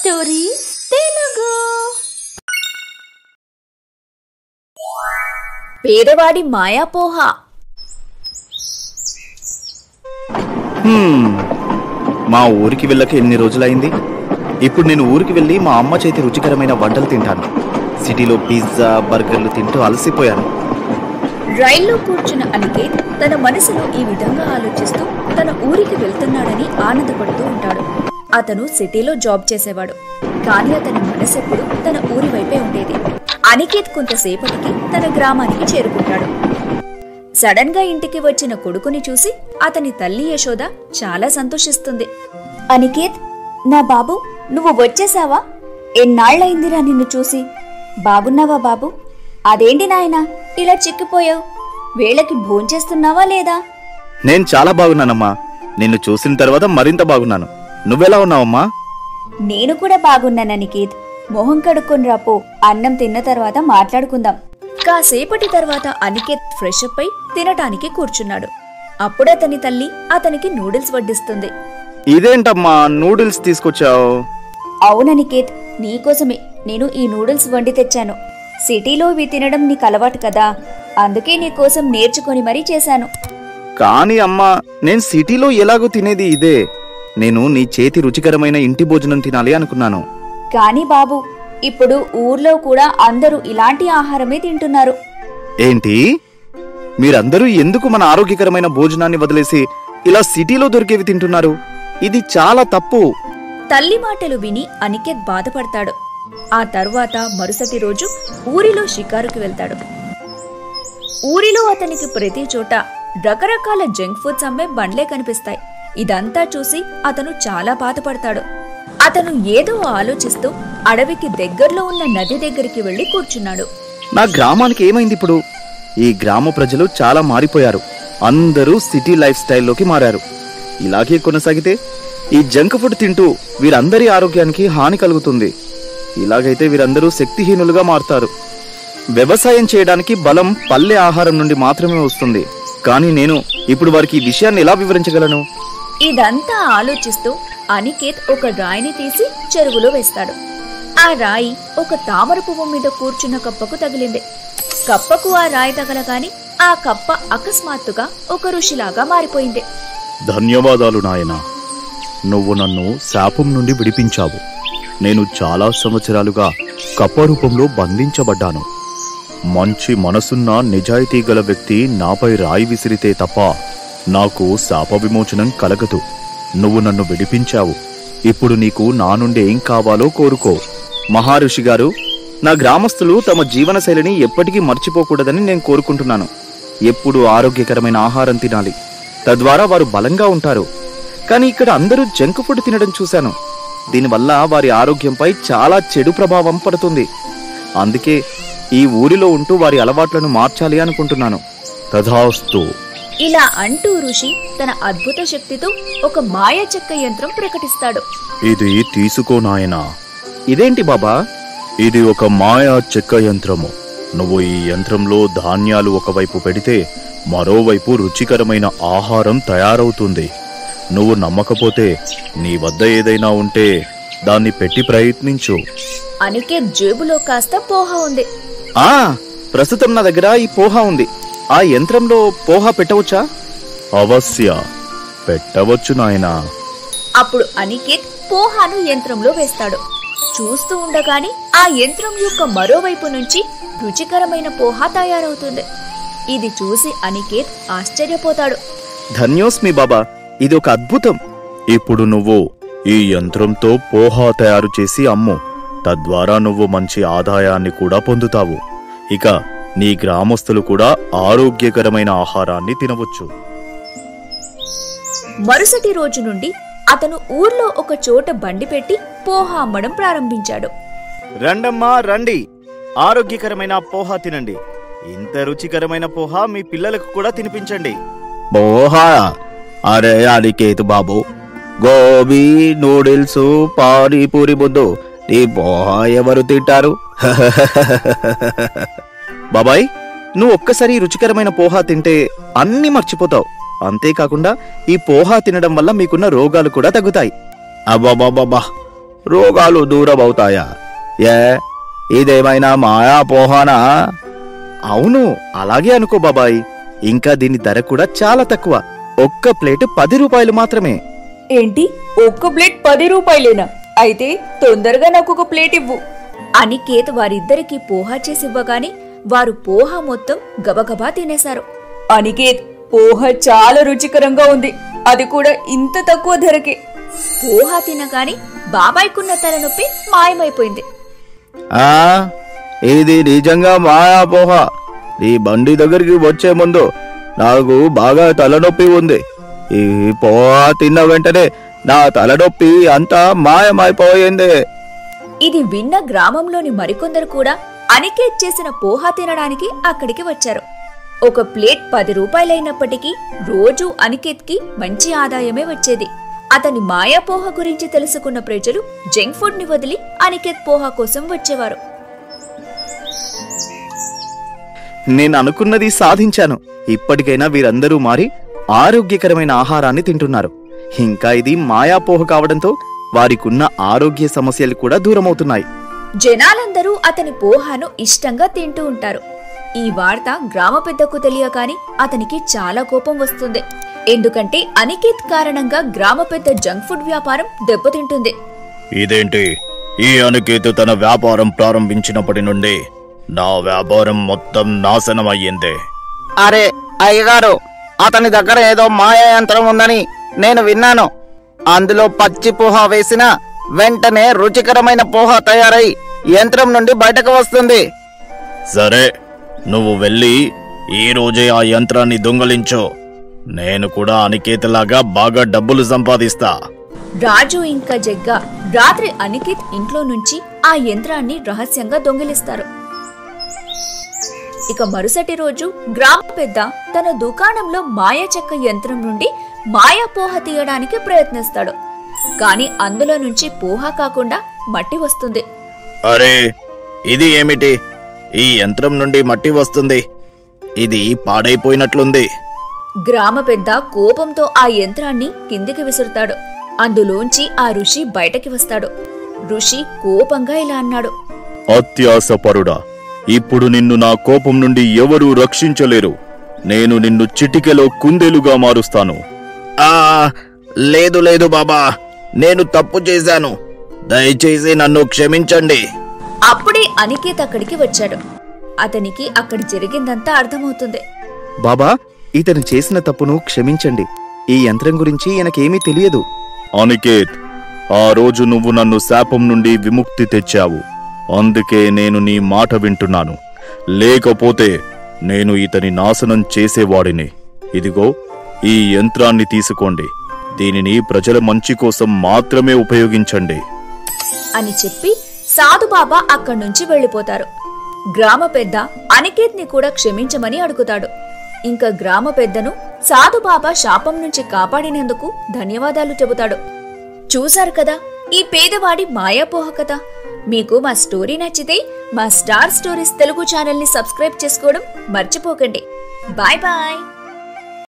Stories Telugu. పేదవాడి మాయాపోహ. మా ఊరికి వెళ్ళక ఎన్ని రోజులైంది. ఇప్పుడు నేను ఊరికి వెళ్ళి మా అమ్మ చేతి రుచికరమైన వంటలు తింటాను. సిటీలో పిజ్జా బర్గర్లు తింటూ అలసిపోయాను. రైల్లో కూర్చున్న అనికేత్ తన మనసులో ఈ విధంగా ఆలోచిస్తూ తన ఊరికి వెళ్తున్నాడని ఆనందపడుతూ ఉంటాడు. అతను సిటీలో జాబ్ చేసేవాడు, కానీ అతని మనసెప్పుడు తన ఊరి వైపే ఉండేది. అనికేత్ కొంతసేపటికి తన గ్రామానికి చేరుకుంటాడు. సడన్ గా ఇంటికి వచ్చిన కొడుకుని చూసి అతని తల్లి యశోద చాలా సంతోషిస్తుంది. అనికేత్, నా బాబు, నువ్వు వచ్చేసావా? ఎన్నాళ్లయిందిరా నిన్ను చూసి. బాగున్నావా బాబు? అదేంటి నాయనా ఇలా చిక్కిపోయావు? వేళకి భోంచేస్తున్నావా లేదా? నేను చాలా బాగున్నానమ్మా. నిన్ను చూసిన తర్వాత మరింత బాగున్నాను. నువ్వెలా ఉన్నావమ్మా? నేను కూడా బాగున్నాను అనికేత్. మొహం కడుక్కొని రాపో, అన్నం తిన్న తర్వాత మాట్లాడుకుందాం. కాసేపటి తర్వాత అనికేత్ ఫ్రెష్ అప్ అయి తినటానికి కూర్చున్నాడు. అప్పుడు అతని తల్లి అతనికి నూడిల్స్ వడ్డిస్తుంది. ఇదేంటమ్మా నూడిల్స్ తీసుకొచ్చావు? అవుననికేత్, నీకోసమే నేను ఈ నూడిల్స్ వండి తెచ్చాను. సిటీలో ఇవి తినడం నీకు అలవాటు కదా, అందుకే నీకోసం నేర్చుకొని మరీ చేశాను. కానీ అమ్మా, నేను సిటీలో ఎలాగో తినేది ఇదే. నేను నీ చేతి రుచికరమైన ఇంటి భోజనం తినాలి అనుకున్నాను. కానీ బాబు, ఇప్పుడు ఊర్లో కూడా అందరూ ఇలాంటి ఆహారమే తింటున్నారు. ఏంటి? మీరందరూ ఎందుకు మన ఆరోగ్యకరమైన భోజనాన్ని వదిలేసి ఇలా సిటీలో దొరికేవి తింటున్నారు? ఇది చాలా తప్పు. తల్లి మాటలు విని అనికేత్ బాధపడతాడు. ఆ తర్వాత మరుసటి రోజు ఊరిలో షికారుకి వెళ్తాడు. ఊరిలో అతనికి ప్రతి చోట రకరకాల జంక్ ఫుడ్స్ అమ్మే బండ్లే కనిపిస్తాయి. ఇదంతా చూసి అతను చాలా బాధపడతాడు. అతను ఏదో ఆలోచిస్తూ అడవికి దగ్గరలో ఉన్న నది దగ్గరికి వెళ్లి కూర్చున్నాడు. నా గ్రామానికి ఏమైంది ఇప్పుడు? ఈ గ్రామ ప్రజలు చాలా మారిపోయారు. అందరూ సిటీ లైఫ్ స్టైల్లోకి మారారు. ఇలాగే కొనసాగితే ఈ జంక్ ఫుడ్ తింటూ వీరందరి ఆరోగ్యానికి హాని కలుగుతుంది. ఇలాగైతే వీరందరూ శక్తిహీనులుగా మారుతారు. వ్యవసాయం చేయడానికి బలం పల్లె ఆహారం నుండి మాత్రమే వస్తుంది. కానీ నేను ఇప్పుడు వారికి ఈ విషయాన్ని ఎలా వివరించగలను? ఇదంతా ఆలోచిస్తూ అనికేత్ ఒక రాయిని తీసి చెరువులో వేస్తాడు. ఆ రాయి ఒక తామర పువ్వు మీద కూర్చున్న కప్పకు తగిలింది. కప్పకు ఆ రాయి తగలగాని ఆ కప్ప అకస్మాత్తుగా ఒక ఋషిలాగా మారిపోయింది. ధన్యవాదాలు నాయనా, నువ్వు నన్ను శాపం నుండి విడిపించావు. నేను చాలా సంవత్సరాలుగా కప్ప రూపంలో బంధించబడ్డాను. మంచి మనసున్న నిజాయితీ గల వ్యక్తి నాపై రాయి విసిరితే తప్ప నాకు శాప విమోచనం కలగదు. నువ్వు నన్ను విడిపించావు. ఇప్పుడు నీకు నా నుండి ఏం కావాలో కోరుకో. మహర్షి గారు, నా గ్రామస్తులు తమ జీవనశైలిని ఎప్పటికీ మర్చిపోకూడదని నేను కోరుకుంటున్నాను. ఎప్పుడూ ఆరోగ్యకరమైన ఆహారం తినాలి, తద్వారా వారు బలంగా ఉంటారు. కానీ ఇక్కడ అందరూ జంక్ ఫుడ్ తినడం చూశాను. దీనివల్ల వారి ఆరోగ్యంపై చాలా చెడు ప్రభావం పడుతుంది. అందుకే ఈ ఊరిలో ఉంటూ వారి అలవాట్లను మార్చాలి అనుకుంటున్నాను. తథాస్తు. ఇలా అంటూ ఋషి తన అద్భుత శక్తితో ఒక మాయా చెక్క యంత్రం ప్రకటిస్తాడు. ఇది తీసుకో నాయనా. ఇదేంటి బాబా? ఇది ఒక మాయా చెక్క యంత్రము. నువ్వు ఈ యంత్రంలో ధాన్యాలు ఒకవైపు పెడితే మరోవైపు రుచికరమైన ఆహారం తయారవుతుంది. నువ్వు నమ్మకపోతే నీ వద్ద ఏదైనా ఉంటే దాన్ని పెట్టి ప్రయత్నించు. అనికేత్ జేబులో కాస్త పోహా ఉంది. ప్రస్తుతం నా దగ్గర ఈ పోహా ఉంది. ఆ యంత్రంలో పోహా పెట్టవచ్చా? అవశ్య పెట్టవచ్చు నాయనా. అప్పుడు అనికేత్ పోహాను యంత్రంలో వేస్తాడు. చూస్తూ ఉండగానే ఆ యంత్రం యొక్క మరోవైపు నుంచి రుచికరమైన పోహా తయారవుతుంది. ఇది చూసి అనికేత్ ఆశ్చర్యపోతాడు. ధన్యోస్మి బాబా, ఇది ఒక అద్భుతం. ఇప్పుడు నువ్వు ఈ యంత్రంతో పోహా తయారు చేసి అమ్ము. తద్వారా నువ్వు మంచి ఆదాయాన్ని కూడా పొందుతావు. ఇక నీ గ్రామస్తులు కూడా ఆరోగ్యకరమైన ఆహారాన్ని తినవచ్చు. మరుసటి రోజు నుండి అతను ఊర్లో ఒక చోట బండి పెట్టి పోహా అమ్మడం ప్రారంభించాడు. రండమ్మా రండి, ఆరోగ్యకరమైన పోహా తినండి. ఇంత రుచికరమైన పోహా మీ పిల్లలకు కూడా తినిపించండి. పోహా? అరే అనికేత్ బాబు, గోబీ నూడిల్స్ పానీపూరి ముందు ఈ పోహా ఎవరు తింటారు? బాబాయ్, నువ్వు ఒక్కసారి రుచికరమైన పోహా తింటే అన్నీ మర్చిపోతావు. అంతేకాకుండా ఈ పోహా తినడం వల్ల మీకున్న రోగాలు కూడా తగ్గుతాయి. అబ్బాబాబా, రోగాలు దూరం అవుతాయా? ఇదేమైనా మాయా పోహానా? అవును, అలాగే అనుకో బాబాయ్. ఇంకా దీని ధర కూడా చాలా తక్కువ. ఒక్క ప్లేట్ 10 రూపాయలు మాత్రమే. ఏంటి, ఒక్క ప్లేట్ 10 రూపాయలేనా? అయితే తొందరగా నాకు ఒక ప్లేట్ ఇవ్వు. అనికేత్ వారిద్దరికి పోహా చేసివ్వగానే వారు పోహా మొత్తం గబగబా తినేశారు. అనికేత్, పోహా చాలా రుచికరంగా ఉంది, అది కూడా ఇంత తక్కువ ధరకే. పోహా తినగానే బాబాయ్కున్న తలనొప్పి మాయమైపోయింది. ఇది నిజంగా మాయా పోహా. ఈ బండి దగ్గరికి వచ్చే ముందు నాకు బాగా తలనొప్పి ఉంది. ఈ పోహా తిన్న వెంటనే నా తలనొప్పి అంతా మాయమైపోయింది. ఇది విన్న గ్రామంలోని మరికొందరు కూడా అనికేత్ చేసిన పోహా తినడానికి అక్కడికి వచ్చారు. ఒక ప్లేట్ 10 రూపాయలైనప్పటికీ రోజూ అనికేత్కి మంచి ఆదాయమే వచ్చేది. అతని మాయా పోహా గురించి తెలుసుకున్న ప్రజలు జంక్ ఫుడ్ ని వదిలి అనికేత్ పోహా కోసం వచ్చేవారు. నేను అనుకున్నది సాధించాను. ఇప్పటికైనా వీరందరూ మారి ఆరోగ్యకరమైన ఆహారాన్ని తింటున్నారు. ఇంకా ఇది మాయాపోహ కావడంతో వారికున్న ఆరోగ్య సమస్యలు కూడా దూరమవుతున్నాయి. జనాలందరూ అతని పోహాను ఇష్టంగా తింటూ ఉంటారు. ఈ వార్త గ్రామ పెద్దకు తెలియగాని అతనికి చాలా కోపం వస్తుంది. ఎందుకంటే అనికేత్ కారణంగా గ్రామ పెద్ద జంక్ ఫుడ్ వ్యాపారం దెబ్బతింటుంది. ఇదేంటి, ఈ అనికేత్ తన వ్యాపారం ప్రారంభించినప్పటి నుండి నా వ్యాపారం మొత్తం నాశనం అయ్యింది. అరే అయ్యగారు, అతని దగ్గర ఏదో మాయా యంత్రం ఉందని నేను విన్నాను. అందులో పచ్చి పోహా వేసిన వెంటనే రుచికరమైన పోహా తయారై యంత్రం నుండి బయటకు వస్తుంది. సరే, నువ్వు వెళ్ళి ఈ రోజే ఆ యంత్రాన్ని దొంగలించు. నేను కూడా అనికేత్లాగా బాగా డబ్బులు సంపాదిస్తా. రాజు ఇంకా జగ్గా రాత్రి అనికేత్ ఇంట్లో నుంచి ఆ యంత్రాన్ని రహస్యంగా దొంగిలిస్తారు. ఇక మరుసటి రోజు గ్రామ పెద్ద తన దుకాణంలో మాయా చెక్క యంత్రం నుండి మాయా పోహ తీయడానికి ప్రయత్నిస్తాడు. కాని అందులో నుంచి పోహా కాకుండా మట్టి వస్తుంది. అరే, ఇది ఏమిటి? ఈ యంత్రం నుండి మట్టి వస్తుంది. ఇది పాడైపోయినట్లుంది. గ్రామ పెద్ద కోపంతో ఆ యంత్రాన్ని కిందికి విసురుతాడు. అందులోంచి ఆ ఋషి బయటకి వస్తాడు. ఋషి కోపంగా ఇలా అన్నాడు, అత్యాసపరుడా, ఇప్పుడు నిన్ను నా కోపం నుండి ఎవరూ రక్షించలేరు. నేను నిన్ను చిటికెలో కుందేలుగా మారుస్తాను. లేదు లేదు బాబా, నేను తప్పు చేశాను, దయచేసి నన్ను క్షమించండి. అప్పుడే అనికేత్ అక్కడికి వచ్చాడు. అతనికి అక్కడ జరిగిందంతా అర్థమవుతుంది. బాబా, ఇతను చేసిన తప్పును క్షమించండి. ఈ యంత్రం గురించి ఈయనకేమీ తెలియదు. అనికేత్, ఆ రోజు నువ్వు నన్ను శాపం నుండి విముక్తి తెచ్చావు. అందుకే నేను నీ మాట వింటున్నాను. లేకపోతే నేను ఇతని నాశనం చేసేవాడిని. ఇదిగో, ఈ యంత్రాన్ని తీసుకోండి. దీనిని ప్రజల మంచి కోసం మాత్రమే ఉపయోగించండి అని చెప్పి సాధుబాబా అక్కడి నుంచి వెళ్లిపోతారు. గ్రామ పెద్ద అనికేత్ ని కూడా క్షమించమని అడుగుతాడు. ఇంకా గ్రామ పెద్దను సాధుబాబా శాపం నుంచి కాపాడినందుకు ధన్యవాదాలు చెబుతాడు. చూశారు కదా ఈ పేదవాడి మాయాపోహ కథ. మీకు మా స్టోరీ నచ్చితే మా స్టార్ స్టోరీస్ తెలుగు ఛానల్ ని సబ్స్క్రైబ్ చేసుకోవడం మర్చిపోకండి. Bye bye.